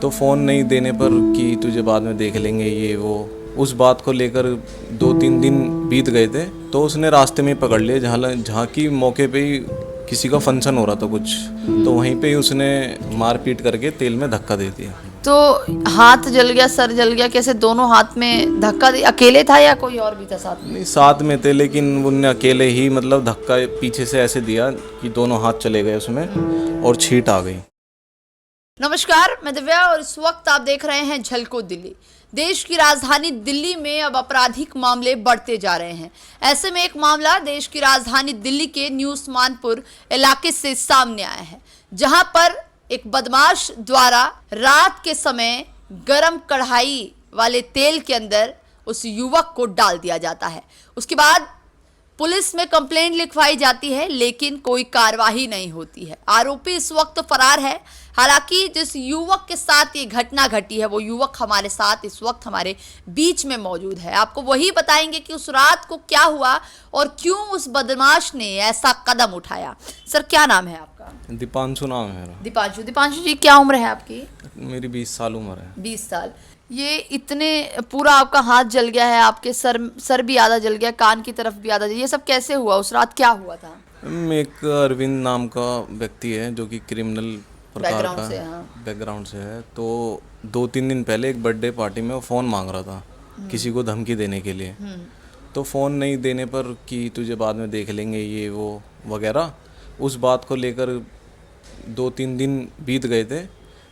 तो फ़ोन नहीं देने पर कि तुझे बाद में देख लेंगे ये वो, उस बात को लेकर 2-3 दिन बीत गए थे। तो उसने रास्ते में पकड़ लिया, जहाँ की मौके पे ही किसी का फंक्शन हो रहा था कुछ, तो वहीं पे ही उसने मारपीट करके तेल में धक्का दे दिया। तो हाथ जल गया, सर जल गया, कैसे? दोनों हाथ में धक्का अकेले था या कोई और भी था साथ में? नहीं, साथ में थे, लेकिन उनने अकेले ही मतलब धक्का पीछे से ऐसे दिया कि दोनों हाथ चले गए उसमें और छींट आ गई। नमस्कार, मैं दिव्या और इस वक्त आप देख रहे हैं झलको दिल्ली। देश की राजधानी दिल्ली में अब आपराधिक मामले बढ़ते जा रहे हैं। ऐसे में एक मामला देश की राजधानी दिल्ली के न्यू उस्मानपुर इलाके से सामने आया है, जहां पर एक बदमाश द्वारा रात के समय गरम कढ़ाई वाले तेल के अंदर उस युवक को डाल दिया जाता है। उसके बाद पुलिस में कंप्लेंट लिखवाई जाती है, लेकिन कोई कार्रवाई नहीं होती है। आरोपी इस वक्त फरार है। हालांकि जिस युवक के साथ ये घटना घटी है, वो युवक हमारे साथ इस वक्त हमारे बीच में मौजूद है। आपको वही बताएंगे कि उस रात को क्या हुआ और क्यों उस बदमाश ने ऐसा कदम उठाया। सर, क्या नाम है आपका? दीपांशु नाम है मेरा। दीपांशु जी, क्या उम्र है आपकी? मेरी 20 साल उम्र है। 20 साल। ये इतने पूरा आपका हाथ जल गया है, आपके सर भी आधा जल गया, कान की तरफ भी आधा जल गया, ये सब कैसे हुआ? उस रात क्या हुआ था? एक अरविंद नाम का व्यक्ति है जो कि क्रिमिनल प्रकार का बैकग्राउंड से है। तो 2-3 दिन पहले एक बर्थडे पार्टी में वो फ़ोन मांग रहा था किसी को धमकी देने के लिए। तो फ़ोन नहीं देने पर कि तुझे बाद में देख लेंगे ये वो वगैरह, उस बात को लेकर 2-3 दिन बीत गए थे।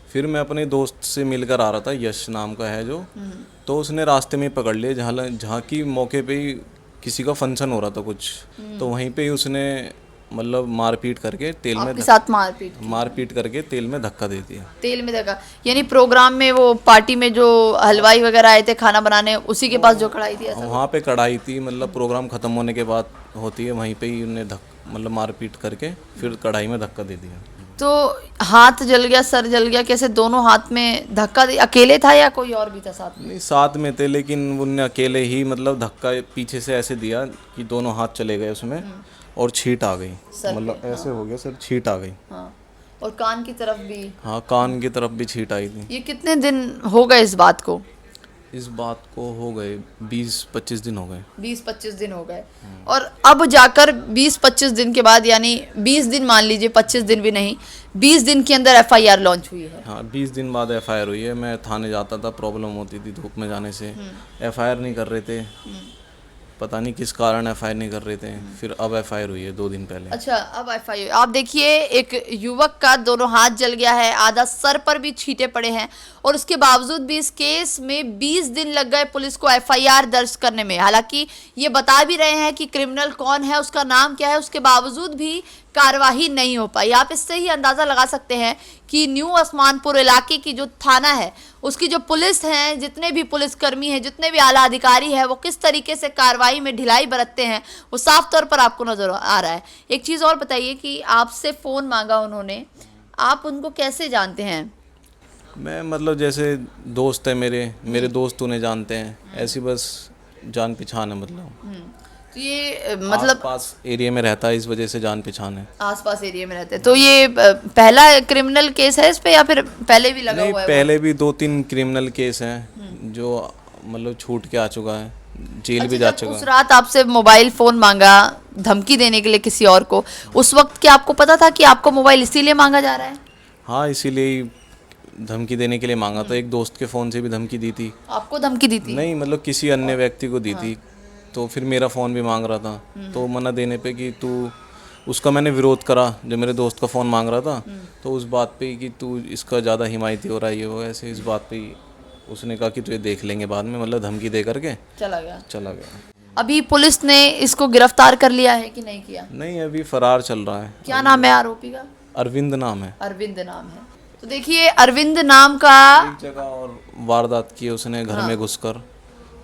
फिर मैं अपने दोस्त से मिलकर आ रहा था, यश नाम का है जो, तो उसने रास्ते में पकड़ लिया, जहाँ की मौके पे ही किसी का फंक्शन हो रहा था कुछ, तो वहीं पे ही उसने मतलब मारपीट करके तेल में साथ मारपीट करके तेल में धक्का दे दिया। तेल में धक्का यानी प्रोग्राम में, वो पार्टी में जो हलवाई वगैरह आए थे खाना बनाने, उसी के पास जो कढ़ाई थी? वहाँ पे कढ़ाई थी, मतलब प्रोग्राम खत्म होने के बाद होती है, वहीं पे ही उन्हें मतलब मारपीट करके फिर कढ़ाई में धक्का दे दिया। तो हाथ जल गया, सर जल गया, कैसे? दोनों हाथ में धक्का अकेले था या कोई और भी था साथ में? नहीं, साथ में थे, लेकिन उनने अकेले ही मतलब धक्का पीछे से ऐसे दिया कि दोनों हाथ चले गए उसमें और छींट आ गई, मतलब ऐसे हो गया सर, छींट आ गई। हाँ, और कान की तरफ भी? हाँ, कान की तरफ भी छींट आई थी। ये कितने दिन हो गए इस बात को? इस बात को हो गए 20-25 दिन हो गए। 20-25 दिन हो गए। और अब जाकर 20-25 दिन के बाद, यानी 20 दिन मान लीजिए, 25 दिन भी नहीं, 20 दिन के अंदर एफआईआर लॉन्च हुई है। हाँ, 20 दिन बाद एफआईआर हुई है। मैं थाने जाता था, प्रॉब्लम होती थी धूप में जाने से, एफआईआर नहीं कर रहे थे, पता नहीं किस कारण एफआईआर नहीं कर रहे थे। फिर अब एफआईआर हुई है 2 दिन पहले। अच्छा, अब एफआईआर। आप देखिए, एक युवक का दोनों हाथ जल गया है, आधा सर पर भी छींटे पड़े हैं, और उसके बावजूद भी इस केस में 20 दिन लग गए पुलिस को एफआईआर दर्ज करने में। हालांकि ये बता भी रहे हैं कि क्रिमिनल कौन है, उसका नाम क्या है, उसके बावजूद भी कार्यवाही नहीं हो पाई। आप इससे ही अंदाज़ा लगा सकते हैं कि न्यू उस्मानपुर इलाके की जो थाना है, उसकी जो पुलिस हैं, जितने भी पुलिसकर्मी हैं, जितने भी आला अधिकारी हैं, वो किस तरीके से कार्रवाई में ढिलाई बरतते हैं, वो साफ तौर पर आपको नजर आ रहा है। एक चीज़ और बताइए कि आपसे फ़ोन मांगा उन्होंने, आप उनको कैसे जानते हैं? मैं मतलब जैसे दोस्त है मेरे दोस्त उन्हें जानते हैं, ऐसी बस जान पहचान है। मतलब तो ये मतलब आसपास एरिया में रहता है, इस वजह से जान पहचान है। आसपास एरिया में रहते हैं। तो ये पहला क्रिमिनल केस है इस पे, या फिर पहले भी लगा हुआ है? पहले भी 2-3 क्रिमिनल केस हैं जो मतलब छूट के आ चुका है, जेल भी जा चुका है। उस रात आपसे मोबाइल फ़ोन मांगा धमकी देने के लिए किसी और को, उस वक्त क्या आपको पता था कि आपको मोबाइल इसीलिए मांगा जा रहा है? हाँ, इसीलिए ही धमकी देने के लिए मांगा था। एक दोस्त के फ़ोन से भी धमकी दी थी। आपको धमकी दी थी? नहीं, मतलब किसी अन्य व्यक्ति को दी थी। तो फिर मेरा फ़ोन भी मांग रहा था, तो मना देने पे कि तू, उसका मैंने विरोध करा, जो मेरे दोस्त का फ़ोन मांग रहा था, तो उस बात पे कि तू इसका ज़्यादा हिमायती हो रहा है, ये वो ऐसे, इस बात पे उसने कहा कि तुझे देख लेंगे बाद में, मतलब धमकी दे करके चला गया। अभी पुलिस ने इसको गिरफ्तार कर लिया है कि नहीं किया? नहीं, अभी फरार चल रहा है। क्या नाम है आरोपी का? अरविंद नाम है। अरविंद नाम है। तो देखिए, अरविंद नाम का एक जगह और वारदात की उसने घर में घुसकर,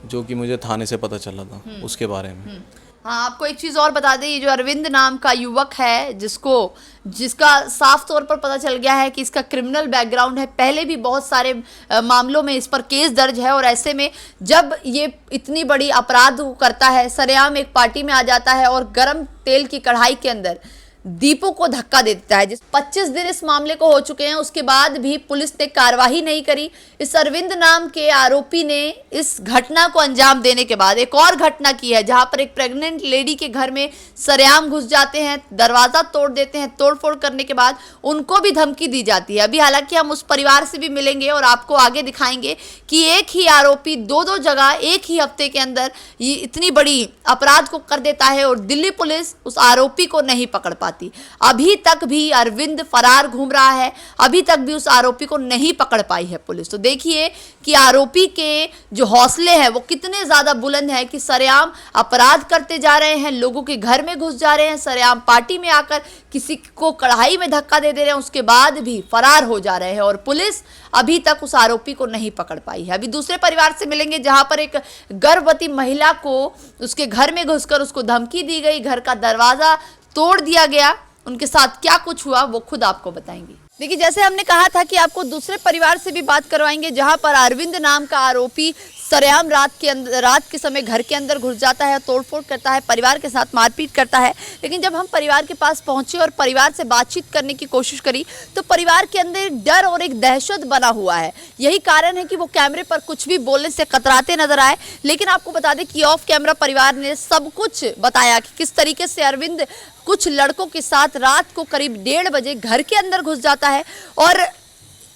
जो कि मुझे थाने से पता चला था उसके बारे में। हाँ, आपको एक चीज़ और बता दें, ये जो अरविंद नाम का युवक है, जिसका साफ तौर पर पता चल गया है कि इसका क्रिमिनल बैकग्राउंड है, पहले भी बहुत सारे मामलों में इस पर केस दर्ज है, और ऐसे में जब ये इतनी बड़ी अपराध करता है, सरेआम एक पार्टी में आ जाता है और गर्म तेल की कढ़ाई के अंदर दीपू को धक्का दे देता है। 25 दिन इस मामले को हो चुके हैं, उसके बाद भी पुलिस ने कार्रवाई नहीं करी। इस अरविंद नाम के आरोपी ने इस घटना को अंजाम देने के बाद एक और घटना की है, जहां पर एक प्रेग्नेंट लेडी के घर में सरेआम घुस जाते हैं, दरवाजा तोड़ देते हैं। तोड़फोड़ करने के बाद उनको भी धमकी दी जाती है। अभी हालांकि हम उस परिवार से भी मिलेंगे और आपको आगे दिखाएंगे कि एक ही आरोपी दो जगह एक ही हफ्ते के अंदर ये इतनी बड़ी अपराध को कर देता है और दिल्ली पुलिस उस आरोपी को नहीं पकड़ पाती। अभी तक भी अरविंद फरार घूम रहा है, अभी तक भी उस आरोपी को नहीं पकड़ पाई है पुलिस। तो देखिए कि आरोपी के जो हौसले हैं वो कितने ज्यादा बुलंद हैं कि सरेआम अपराध करते जा रहे हैं, लोगों के घर में घुस जा रहे हैं, सरेआम पार्टी में आकर किसी को कढ़ाई में धक्का दे दे रहे हैं, उसके बाद भी फरार हो जा रहे हैं और पुलिस अभी तक उस आरोपी को नहीं पकड़ पाई है। अभी दूसरे परिवार से मिलेंगे, जहां पर एक गर्भवती महिला को उसके घर में घुसकर उसको धमकी दी गई, घर का दरवाजा तोड़ दिया गया। उनके साथ क्या कुछ हुआ वो खुद आपको बताएंगे। देखिए, जैसे हमने कहा था कि आपको दूसरे परिवार से भी बात करवाएंगे, जहां पर अरविंद नाम का आरोपी सरेआम रात के समय घर के अंदर घुस जाता है, तोड़फोड़ करता है, परिवार के साथ मारपीट करता है। लेकिन जब हम परिवार के पास पहुंचे और परिवार से बातचीत करने की कोशिश करी तो परिवार के अंदर एक डर और एक दहशत बना हुआ है। यही कारण है कि वो कैमरे पर कुछ भी बोलने से कतराते नजर आए। लेकिन आपको बता दें कि ऑफ कैमरा परिवार ने सब कुछ बताया कि किस तरीके से अरविंद कुछ लड़कों के साथ रात को करीब 1:30 बजे घर के अंदर घुस जाता है और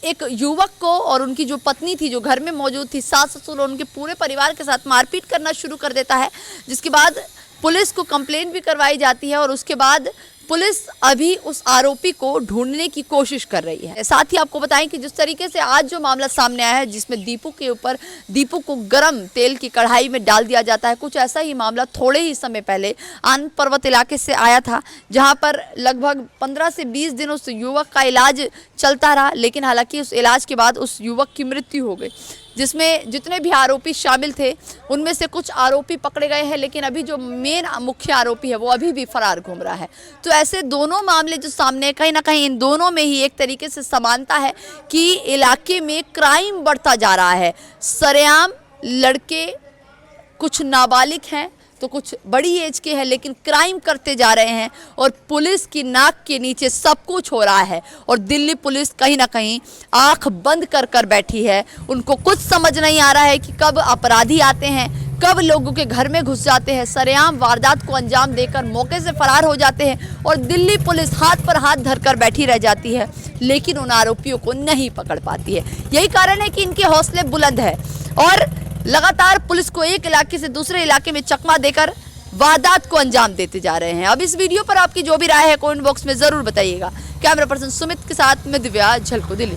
एक युवक को और उनकी जो पत्नी थी जो घर में मौजूद थी, सास ससुर और उनके पूरे परिवार के साथ मारपीट करना शुरू कर देता है। जिसके बाद पुलिस को कंप्लेंट भी करवाई जाती है और उसके बाद पुलिस अभी उस आरोपी को ढूंढने की कोशिश कर रही है। साथ ही आपको बताएं कि जिस तरीके से आज जो मामला सामने आया है, जिसमें दीपू को गरम तेल की कढ़ाई में डाल दिया जाता है, कुछ ऐसा ही मामला थोड़े ही समय पहले आनंद पर्वत इलाके से आया था, जहां पर लगभग 15 से 20 दिन उस युवक का इलाज चलता रहा। लेकिन हालांकि उस इलाज के बाद उस युवक की मृत्यु हो गई, जिसमें जितने भी आरोपी शामिल थे उनमें से कुछ आरोपी पकड़े गए हैं, लेकिन अभी जो मेन मुख्य आरोपी है वो अभी भी फरार घूम रहा है। तो ऐसे दोनों मामले जो सामने, कहीं ना कहीं इन दोनों में ही एक तरीके से समानता है कि इलाके में क्राइम बढ़ता जा रहा है। सरेआम लड़के, कुछ नाबालिग हैं तो कुछ बड़ी एज के हैं, लेकिन क्राइम करते जा रहे हैं और पुलिस की नाक के नीचे सब कुछ हो रहा है। और दिल्ली पुलिस कहीं ना कहीं आंख बंद कर बैठी है। उनको कुछ समझ नहीं आ रहा है कि कब अपराधी आते हैं, कब लोगों के घर में घुस जाते हैं, सरेआम वारदात को अंजाम देकर मौके से फरार हो जाते हैं और दिल्ली पुलिस हाथ पर हाथ धरकर बैठी रह जाती है, लेकिन उन आरोपियों को नहीं पकड़ पाती है। यही कारण है कि इनके हौसले बुलंद है और लगातार पुलिस को एक इलाके से दूसरे इलाके में चकमा देकर वारदात को अंजाम देते जा रहे हैं। अब इस वीडियो पर आपकी जो भी राय है कमेंट बॉक्स में जरूर बताइएगा। कैमरा पर्सन सुमित के साथ मैं दिव्या, झलको दिल्ली।